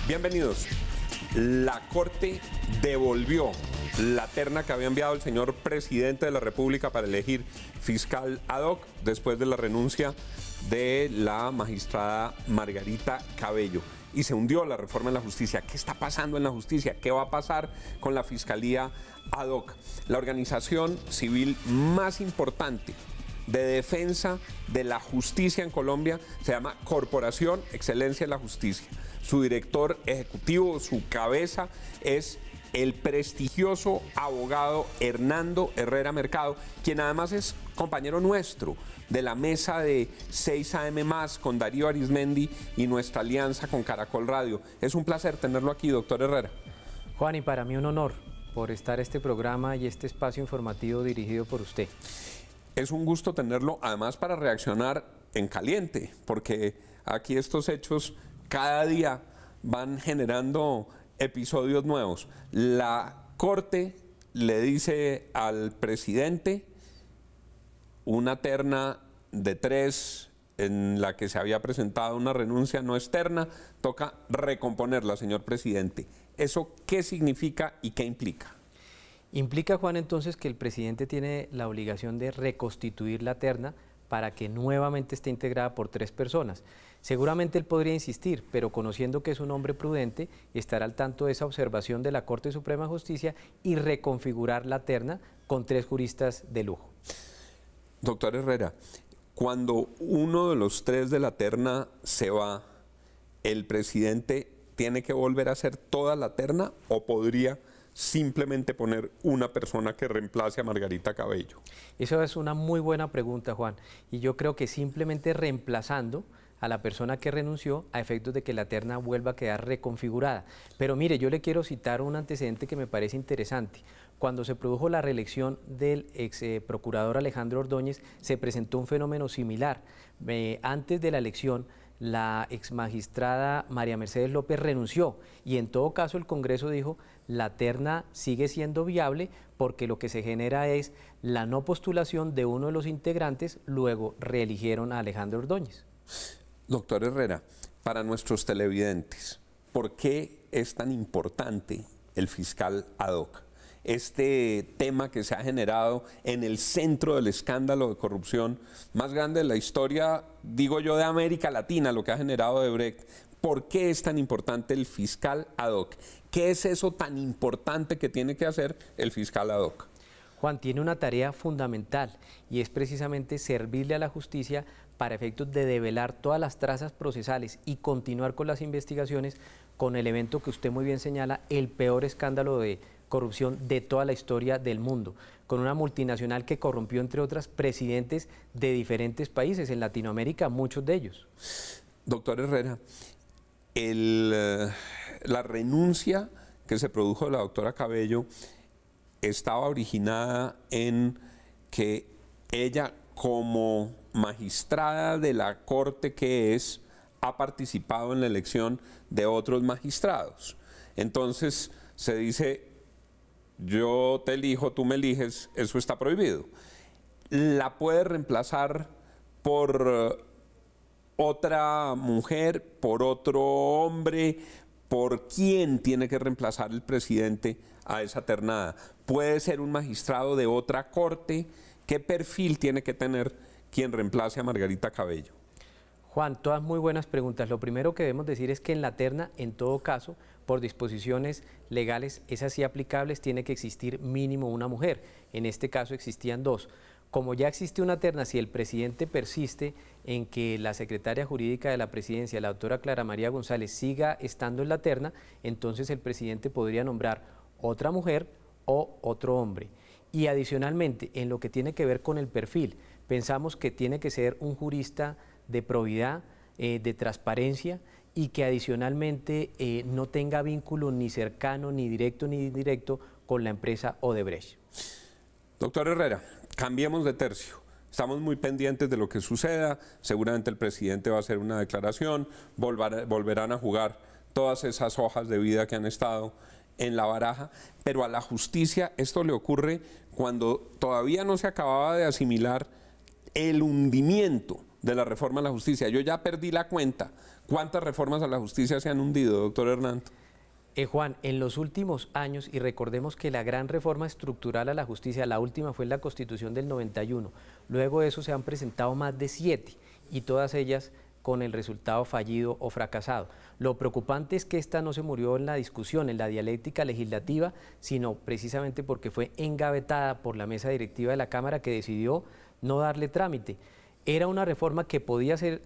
Bienvenidos. La Corte devolvió la terna que había enviado el señor presidente de la República para elegir fiscal ad hoc después de la renuncia de la magistrada Margarita Cabello. Y se hundió la reforma en la justicia. ¿Qué está pasando en la justicia? ¿Qué va a pasar con la fiscalía ad hoc? La organización civil más importante de defensa de la justicia en Colombia se llama Corporación Excelencia en la Justicia. Su director ejecutivo, su cabeza es el prestigioso abogado Hernando Herrera Mercado, quien además es compañero nuestro de la mesa de 6 AM+, con Darío Arizmendi y nuestra alianza con Caracol Radio. Es un placer tenerlo aquí, doctor Herrera. Juan, y para mí un honor por estar este programa y este espacio informativo dirigido por usted. Es un gusto tenerlo, además para reaccionar en caliente, porque aquí estos hechos cada día van generando episodios nuevos. La Corte le dice al presidente una terna de 3 en la que se había presentado una renuncia no externa, toca recomponerla, señor presidente. ¿Eso qué significa y qué implica? Implica, Juan, entonces que el presidente tiene la obligación de reconstituir la terna para que nuevamente esté integrada por 3 personas. Seguramente él podría insistir, pero conociendo que es un hombre prudente, estará al tanto de esa observación de la Corte Suprema de Justicia y reconfigurar la terna con 3 juristas de lujo. Doctor Herrera, cuando uno de los 3 de la terna se va, ¿el presidente tiene que volver a hacer toda la terna o podría simplemente poner una persona que reemplace a Margarita Cabello? Eso es una muy buena pregunta, Juan, y yo creo que simplemente reemplazando a la persona que renunció a efectos de que la terna vuelva a quedar reconfigurada. Pero mire, yo le quiero citar un antecedente que me parece interesante. Cuando se produjo la reelección del ex procurador Alejandro Ordóñez, se presentó un fenómeno similar. Antes de la elección, la ex magistrada María Mercedes López renunció y en todo caso el Congreso dijo la terna sigue siendo viable porque lo que se genera es la no postulación de uno de los integrantes, luego reeligieron a Alejandro Ordóñez. Doctor Herrera, para nuestros televidentes, ¿por qué es tan importante el fiscal ad hoc? Este tema que se ha generado en el centro del escándalo de corrupción más grande de la historia, digo yo, de América Latina, lo que ha generado Odebrecht. ¿Por qué es tan importante el fiscal ad hoc? ¿Qué es eso tan importante que tiene que hacer el fiscal ad hoc? Juan, tiene una tarea fundamental y es precisamente servirle a la justicia para efectos de develar todas las trazas procesales y continuar con las investigaciones con el evento que usted muy bien señala, el peor escándalo de corrupción de toda la historia del mundo, con una multinacional que corrompió, entre otras, presidentes de diferentes países, en Latinoamérica, muchos de ellos. Doctor Herrera, la renuncia que se produjo de la doctora Cabello estaba originada en que ella, como magistrada de la Corte que es, ha participado en la elección de otros magistrados. Entonces se dice, yo te elijo, tú me eliges, eso está prohibido. La puede reemplazar por otra mujer, por otro hombre. ¿Por quién tiene que reemplazar el presidente a esa ternada? ¿Puede ser un magistrado de otra corte? ¿Qué perfil tiene que tener quien reemplace a Margarita Cabello? Juan, todas muy buenas preguntas. Lo primero que debemos decir es que en la terna, en todo caso, por disposiciones legales, esas sí aplicables, tiene que existir mínimo una mujer. En este caso existían 2. Como ya existe una terna, si el presidente persiste en que la secretaria jurídica de la presidencia, la doctora Clara María González, siga estando en la terna, entonces el presidente podría nombrar otra mujer o otro hombre. Y adicionalmente, en lo que tiene que ver con el perfil, pensamos que tiene que ser un jurista de probidad, de transparencia y que adicionalmente no tenga vínculo ni cercano, ni directo, ni indirecto con la empresa Odebrecht. Doctor Herrera, cambiemos de tercio. Estamos muy pendientes de lo que suceda. Seguramente el presidente va a hacer una declaración, volverán a jugar todas esas hojas de vida que han estado en la baraja, pero a la justicia esto le ocurre cuando todavía no se acababa de asimilar el hundimiento de la reforma a la justicia. Yo ya perdí la cuenta. ¿Cuántas reformas a la justicia se han hundido, doctor Hernando? Juan, en los últimos años, y recordemos que la gran reforma estructural a la justicia, la última fue la Constitución del 91, luego de eso se han presentado más de 7 y todas ellas con el resultado fallido o fracasado. Lo preocupante es que esta no se murió en la discusión, en la dialéctica legislativa, sino precisamente porque fue engavetada por la mesa directiva de la Cámara, que decidió no darle trámite. Era una reforma que podía ser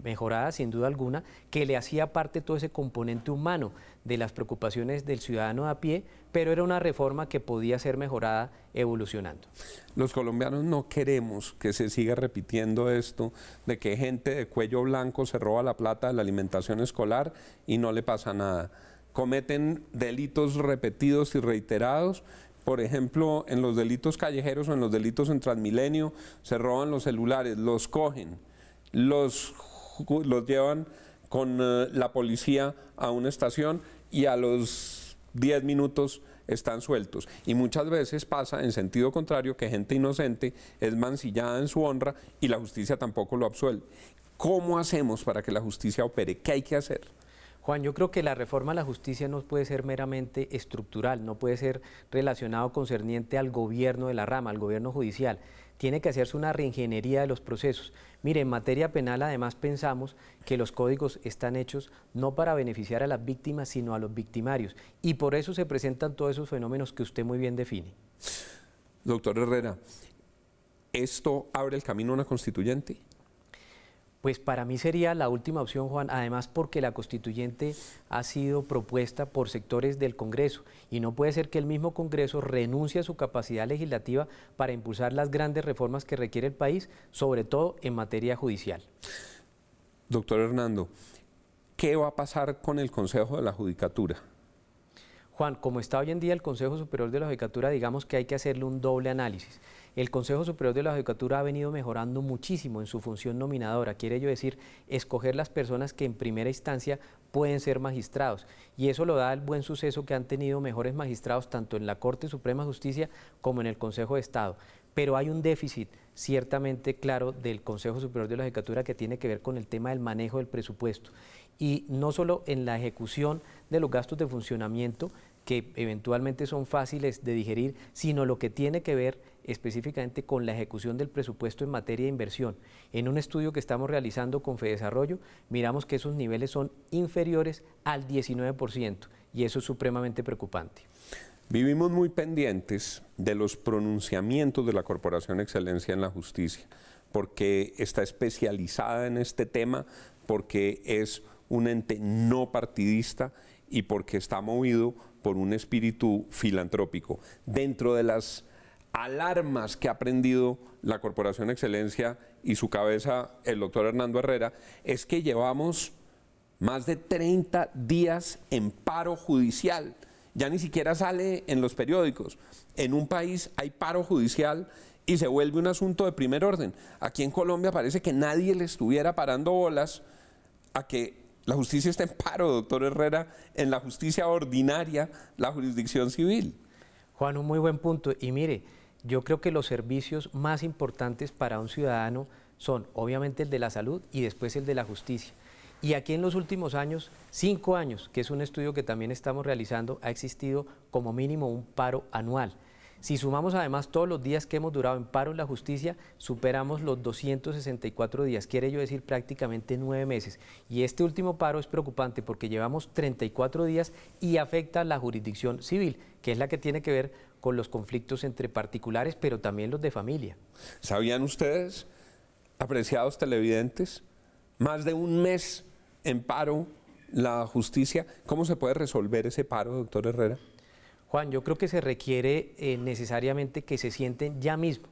mejorada sin duda alguna, que le hacía parte todo ese componente humano de las preocupaciones del ciudadano de a pie, pero era una reforma que podía ser mejorada evolucionando. Los colombianos no queremos que se siga repitiendo esto de que gente de cuello blanco se roba la plata de la alimentación escolar y no le pasa nada. Cometen delitos repetidos y reiterados. Por ejemplo, en los delitos callejeros o en los delitos en Transmilenio, se roban los celulares, los cogen, los llevan con la policía a una estación y a los 10 minutos están sueltos. Y muchas veces pasa en sentido contrario, que gente inocente es mancillada en su honra y la justicia tampoco lo absuelve. ¿Cómo hacemos para que la justicia opere? ¿Qué hay que hacer? Juan, yo creo que la reforma a la justicia no puede ser meramente estructural, no puede ser relacionado concerniente al gobierno de la rama, al gobierno judicial. Tiene que hacerse una reingeniería de los procesos. Mire, en materia penal además pensamos que los códigos están hechos no para beneficiar a las víctimas, sino a los victimarios. Y por eso se presentan todos esos fenómenos que usted muy bien define. Doctor Herrera, ¿esto abre el camino a una constituyente? Pues para mí sería la última opción, Juan, además porque la constituyente ha sido propuesta por sectores del Congreso y no puede ser que el mismo Congreso renuncie a su capacidad legislativa para impulsar las grandes reformas que requiere el país, sobre todo en materia judicial. Doctor Hernando, ¿qué va a pasar con el Consejo de la Judicatura? Juan, como está hoy en día el Consejo Superior de la Judicatura, digamos que hay que hacerle un doble análisis. El Consejo Superior de la Judicatura ha venido mejorando muchísimo en su función nominadora, quiere ello decir, escoger las personas que en primera instancia pueden ser magistrados, y eso lo da el buen suceso que han tenido mejores magistrados tanto en la Corte Suprema de Justicia como en el Consejo de Estado. Pero hay un déficit ciertamente claro del Consejo Superior de la Judicatura que tiene que ver con el tema del manejo del presupuesto, y no solo en la ejecución de los gastos de funcionamiento, que eventualmente son fáciles de digerir, sino lo que tiene que ver específicamente con la ejecución del presupuesto en materia de inversión. En un estudio que estamos realizando con Fedesarrollo, miramos que esos niveles son inferiores al 19%, y eso es supremamente preocupante. Vivimos muy pendientes de los pronunciamientos de la Corporación Excelencia en la Justicia, porque está especializada en este tema, porque es un ente no partidista y porque está movido por un espíritu filantrópico. Dentro de las alarmas que ha prendido la Corporación Excelencia y su cabeza, el doctor Hernando Herrera, es que llevamos más de 30 días en paro judicial. Ya ni siquiera sale en los periódicos. En un país hay paro judicial y se vuelve un asunto de primer orden. Aquí en Colombia parece que nadie le estuviera parando bolas a que la justicia está en paro, doctor Herrera, en la justicia ordinaria, la jurisdicción civil. Juan, un muy buen punto. Y mire, yo creo que los servicios más importantes para un ciudadano son obviamente el de la salud y después el de la justicia. Y aquí en los últimos años, 5 años, que es un estudio que también estamos realizando, ha existido como mínimo un paro anual. Si sumamos además todos los días que hemos durado en paro en la justicia, superamos los 264 días, quiere ello decir prácticamente 9 meses. Y este último paro es preocupante porque llevamos 34 días y afecta a la jurisdicción civil, que es la que tiene que ver con los conflictos entre particulares, pero también los de familia. ¿Sabían ustedes, apreciados televidentes, más de un mes en paro la justicia? ¿Cómo se puede resolver ese paro, doctor Herrera? Juan, yo creo que se requiere necesariamente que se sienten ya mismo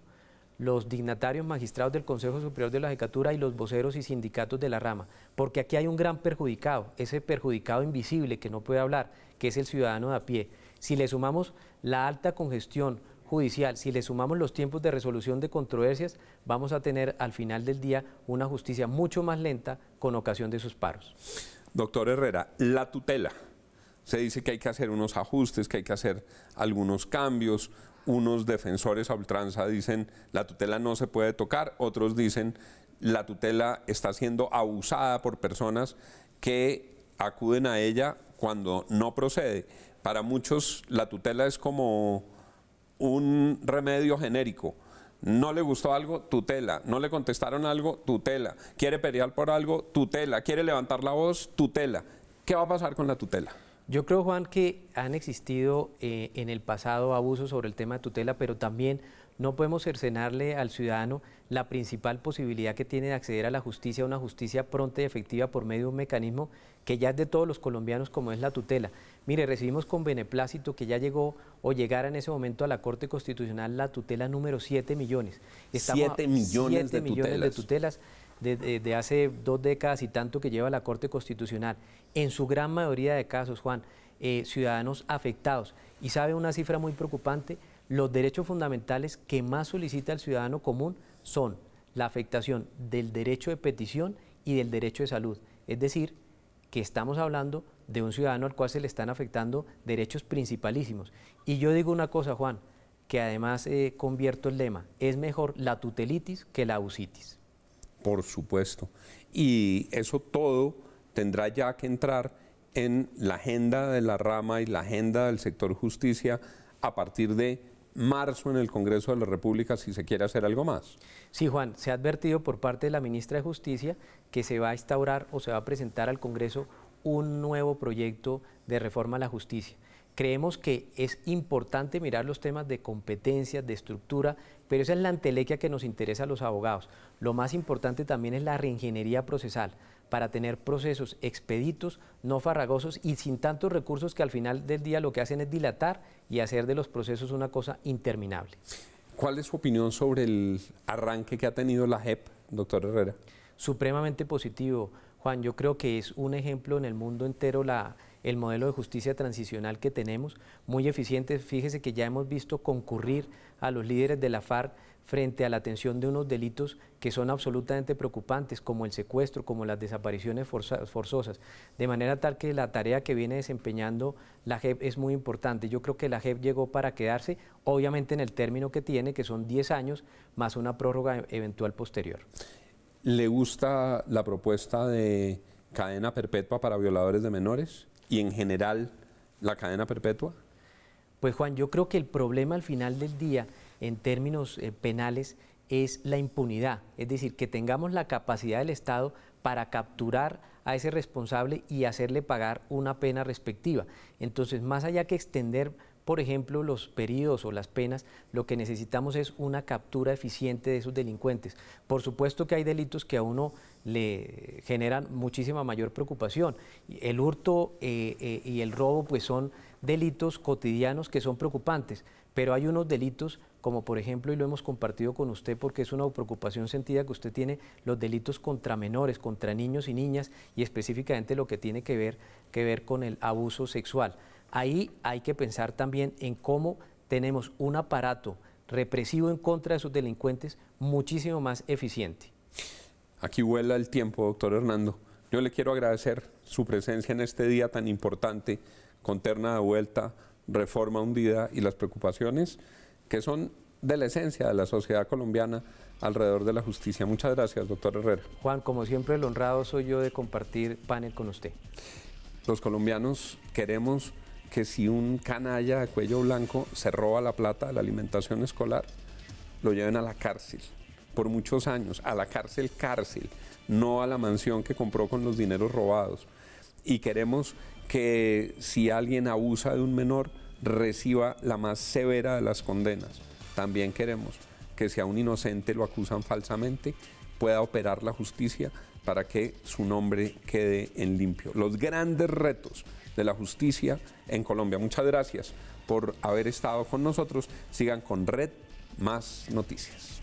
los dignatarios magistrados del Consejo Superior de la Judicatura y los voceros y sindicatos de la rama, porque aquí hay un gran perjudicado, ese perjudicado invisible que no puede hablar, que es el ciudadano de a pie. Si le sumamos la alta congestión judicial, si le sumamos los tiempos de resolución de controversias, vamos a tener al final del día una justicia mucho más lenta con ocasión de esos paros. Doctor Herrera, la tutela. Se dice que hay que hacer unos ajustes, que hay que hacer algunos cambios. Unos defensores a ultranza dicen la tutela no se puede tocar, otros dicen la tutela está siendo abusada por personas que acuden a ella cuando no procede. Para muchos la tutela es como un remedio genérico. No le gustó algo, tutela. No le contestaron algo, tutela. Quiere pelear por algo, tutela. Quiere levantar la voz, tutela. ¿Qué va a pasar con la tutela? Yo creo, Juan, que han existido en el pasado abusos sobre el tema de tutela, pero también no podemos cercenarle al ciudadano la principal posibilidad que tiene de acceder a la justicia, una justicia pronta y efectiva por medio de un mecanismo que ya es de todos los colombianos, como es la tutela. Mire, recibimos con beneplácito que ya llegó o llegara en ese momento a la Corte Constitucional la tutela número 7 millones. 7 millones de tutelas de hace 2 décadas y tanto que lleva la Corte Constitucional. En su gran mayoría de casos, Juan, ciudadanos afectados. Y sabe una cifra muy preocupante, los derechos fundamentales que más solicita el ciudadano común son la afectación del derecho de petición y del derecho de salud. Es decir, que estamos hablando de un ciudadano al cual se le están afectando derechos principalísimos. Y yo digo una cosa, Juan, que además convierto el lema, es mejor la tutelitis que la abusitis. Por supuesto. Y eso todo tendrá ya que entrar en la agenda de la rama y la agenda del sector justicia a partir de marzo en el Congreso de la República, si se quiere hacer algo más. Sí, Juan, se ha advertido por parte de la ministra de Justicia que se va a instaurar o se va a presentar al Congreso un nuevo proyecto de reforma a la justicia. Creemos que es importante mirar los temas de competencias, de estructura, pero esa es la entelequia que nos interesa a los abogados. Lo más importante también es la reingeniería procesal, para tener procesos expeditos, no farragosos y sin tantos recursos que al final del día lo que hacen es dilatar y hacer de los procesos una cosa interminable. ¿Cuál es su opinión sobre el arranque que ha tenido la JEP, doctor Herrera? Supremamente positivo, Juan. Yo creo que es un ejemplo en el mundo entero el modelo de justicia transicional que tenemos, muy eficiente. Fíjese que ya hemos visto concurrir a los líderes de la FARC frente a la atención de unos delitos que son absolutamente preocupantes, como el secuestro, como las desapariciones forzosas, de manera tal que la tarea que viene desempeñando la JEP es muy importante. Yo creo que la JEP llegó para quedarse, obviamente en el término que tiene, que son 10 años, más una prórroga eventual posterior. ¿Le gusta la propuesta de cadena perpetua para violadores de menores y en general la cadena perpetua? Pues Juan, yo creo que el problema al final del día en términos penales es la impunidad, es decir, que tengamos la capacidad del Estado para capturar a ese responsable y hacerle pagar una pena respectiva. Entonces, más allá que extender, por ejemplo, los periodos o las penas, lo que necesitamos es una captura eficiente de esos delincuentes. Por supuesto que hay delitos que a uno le generan muchísima mayor preocupación. El hurto y el robo pues son delitos cotidianos que son preocupantes, pero hay unos delitos como por ejemplo, y lo hemos compartido con usted porque es una preocupación sentida que usted tiene, los delitos contra menores, contra niños y niñas y específicamente lo que tiene que ver con el abuso sexual. Ahí hay que pensar también en cómo tenemos un aparato represivo en contra de esos delincuentes muchísimo más eficiente. Aquí vuela el tiempo, doctor Hernando. Yo le quiero agradecer su presencia en este día tan importante, con terna de vuelta, reforma hundida y las preocupaciones que son de la esencia de la sociedad colombiana alrededor de la justicia. Muchas gracias, doctor Herrera. Juan, como siempre, el honrado soy yo de compartir panel con usted. Los colombianos queremos que si un canalla de cuello blanco se roba la plata de la alimentación escolar, lo lleven a la cárcel por muchos años, a la cárcel, no a la mansión que compró con los dineros robados. Y queremos que si alguien abusa de un menor, reciba la más severa de las condenas. También queremos que si a un inocente lo acusan falsamente, pueda operar la justicia para que su nombre quede en limpio. Los grandes retos de la justicia en Colombia. Muchas gracias por haber estado con nosotros. Sigan con Red Más Noticias.